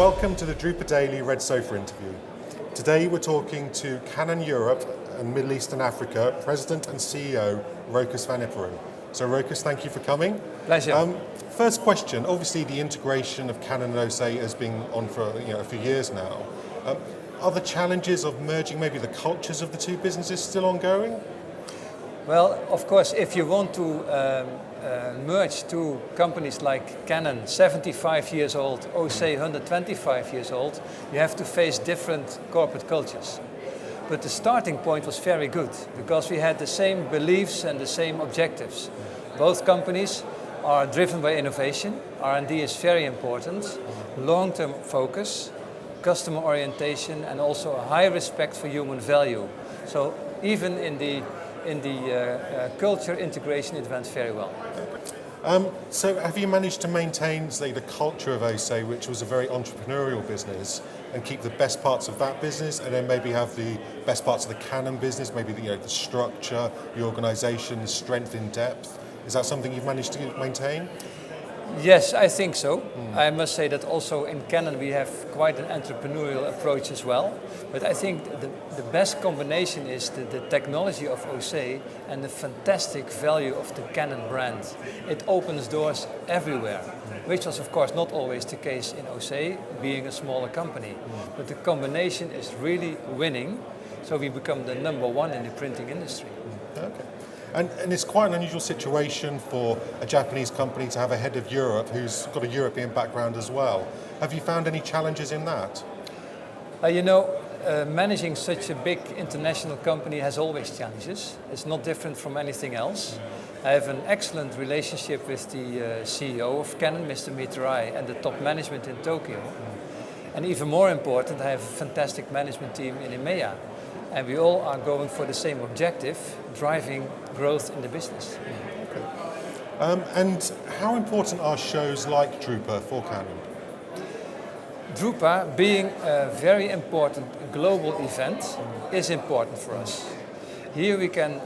Welcome to the Drupa Daily Red Sofa interview. Today we're talking to Canon Europe and Middle East and Africa President and CEO Rokus van Iperen. So Rokus, thank you for coming. Pleasure. First question, obviously the integration of Canon and OSE has been on for a few years now. Are the challenges of merging maybe the cultures of the two businesses still ongoing? Well, of course, if you want to merge two companies like Canon, 75 years old, OSE 125 years old, you have to face different corporate cultures. But the starting point was very good because we had the same beliefs and the same objectives. Both companies are driven by innovation. R&D is very important, long-term focus, customer orientation, and also a high respect for human value. So even in the culture integration, it went very well. So have you managed to maintain, say, the culture of OSE, which was a very entrepreneurial business, and keep the best parts of that business, and then maybe have the best parts of the Canon business, maybe the structure, the organisation, the strength in depth? Is that something you've managed to maintain? Yes, I think so. I must say that also in Canon we have quite an entrepreneurial approach as well. But I think the best combination is the technology of OSE and the fantastic value of the Canon brand. It opens doors everywhere, which was of course not always the case in OSE, being a smaller company. But the combination is really winning, so we become the number one in the printing industry. Okay. And it's quite an unusual situation for a Japanese company to have a head of Europe who's got a European background as well. Have you found any challenges in that? Managing such a big international company has always challenges. It's not different from anything else. I have an excellent relationship with the CEO of Canon, Mr. Mitarai, and the top management in Tokyo. And even more important, I have a fantastic management team in EMEA. And we all are going for the same objective, driving growth in the business. Okay. And how important are shows like Drupa for Canon? Drupa, being a very important global event, is important for us. Here we can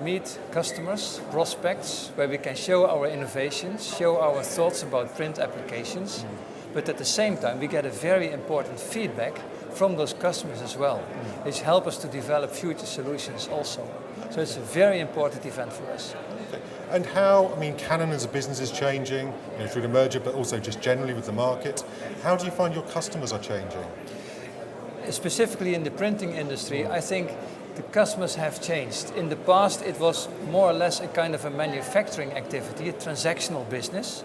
meet customers, prospects, where we can show our innovations, show our thoughts about print applications. But at the same time, we get a very important feedback from those customers as well, which help us to develop future solutions also. So it's a very important event for us. Okay. And how, Canon as a business is changing through the merger, but also just generally with the market. How do you find your customers are changing? Specifically in the printing industry, I think the customers have changed. In the past, it was more or less a kind of a manufacturing activity, a transactional business,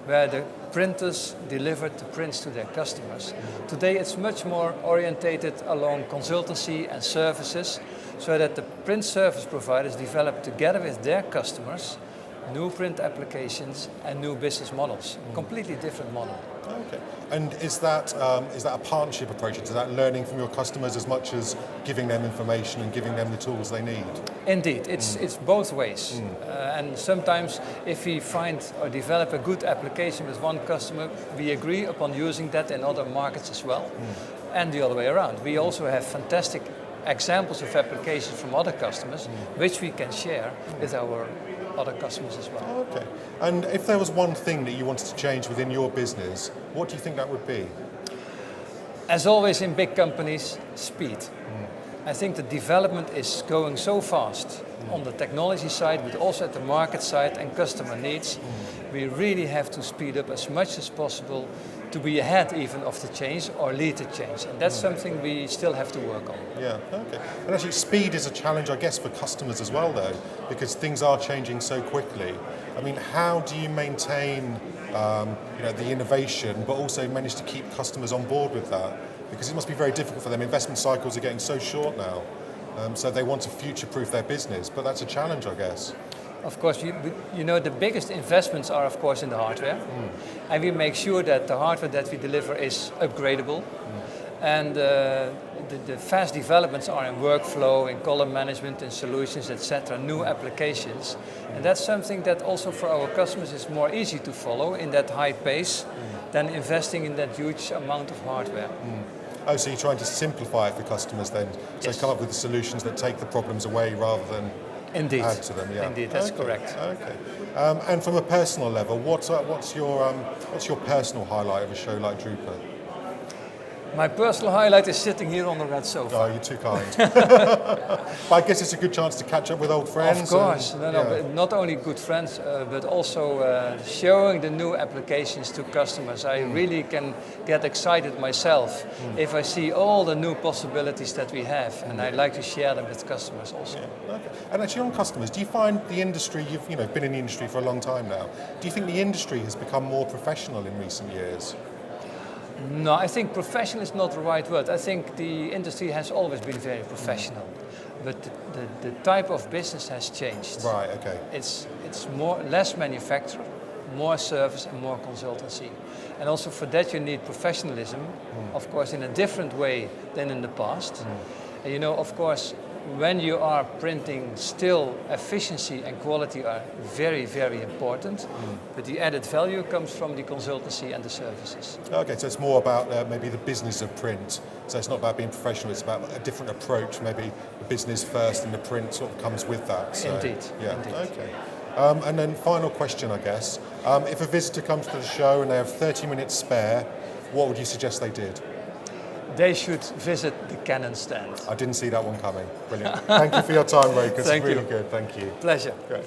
where the printers delivered the prints to their customers. Today, it's much more orientated along consultancy and services, so that the print service providers develop together with their customers new print applications and new business models. Completely different model. Okay. And is that a partnership approach? Is that learning from your customers as much as giving them information and giving them the tools they need? Indeed, it's both ways. And sometimes if we find or develop a good application with one customer, we agree upon using that in other markets as well. And the other way around. We also have fantastic examples of applications from other customers, which we can share with our other customers as well. Okay. And if there was one thing that you wanted to change within your business, what do you think that would be? As always in big companies, speed. I think the development is going so fast on the technology side, but also at the market side and customer needs. We really have to speed up as much as possible to be ahead even of the change or lead the change. And that's something we still have to work on. Yeah, okay. And actually speed is a challenge, I guess, for customers as well, though, because things are changing so quickly. How do you maintain the innovation, but also manage to keep customers on board with that? Because it must be very difficult for them. Investment cycles are getting so short now, so they want to future-proof their business, but that's a challenge, I guess. Of course, the biggest investments are, of course, in the hardware. And we make sure that the hardware that we deliver is upgradable. And the fast developments are in workflow, in color management, in solutions, etc., new applications. And that's something that also for our customers is more easy to follow in that high pace than investing in that huge amount of hardware. Oh, so you're trying to simplify it for customers then? So Yes. come up with solutions that take the problems away rather than Indeed. add to them, yeah. Indeed, that's correct. Okay. And from a personal level, what's your personal highlight of a show like Drupa? My personal highlight is sitting here on the red sofa. Oh, you're too kind. But I guess it's a good chance to catch up with old friends. Of course, and, but not only good friends, but also showing the new applications to customers. I really can get excited myself if I see all the new possibilities that we have, and I like to share them with customers also. Yeah. Okay. And actually, on customers, do you find the industry? You've been in the industry for a long time now. Do you think the industry has become more professional in recent years? No, I think professional is not the right word. I think the industry has always been very professional, but the type of business has changed. Right. Okay. It's less manufacturer, more service and more consultancy. And also for that you need professionalism, of course in a different way than in the past. And of course, when you are printing, still efficiency and quality are very, very important, but the added value comes from the consultancy and the services. Okay, so it's more about maybe the business of print. So it's not about being professional, it's about a different approach, maybe the business first and the print sort of comes with that. So, Indeed, yeah, indeed. Okay. And then final question, I guess. If a visitor comes to the show and they have 30 minutes spare, what would you suggest they did? They should visit the Canon stand. I didn't see that one coming. Brilliant. Thank you for your time, Rokus. It's really good. Thank you. Pleasure. Great.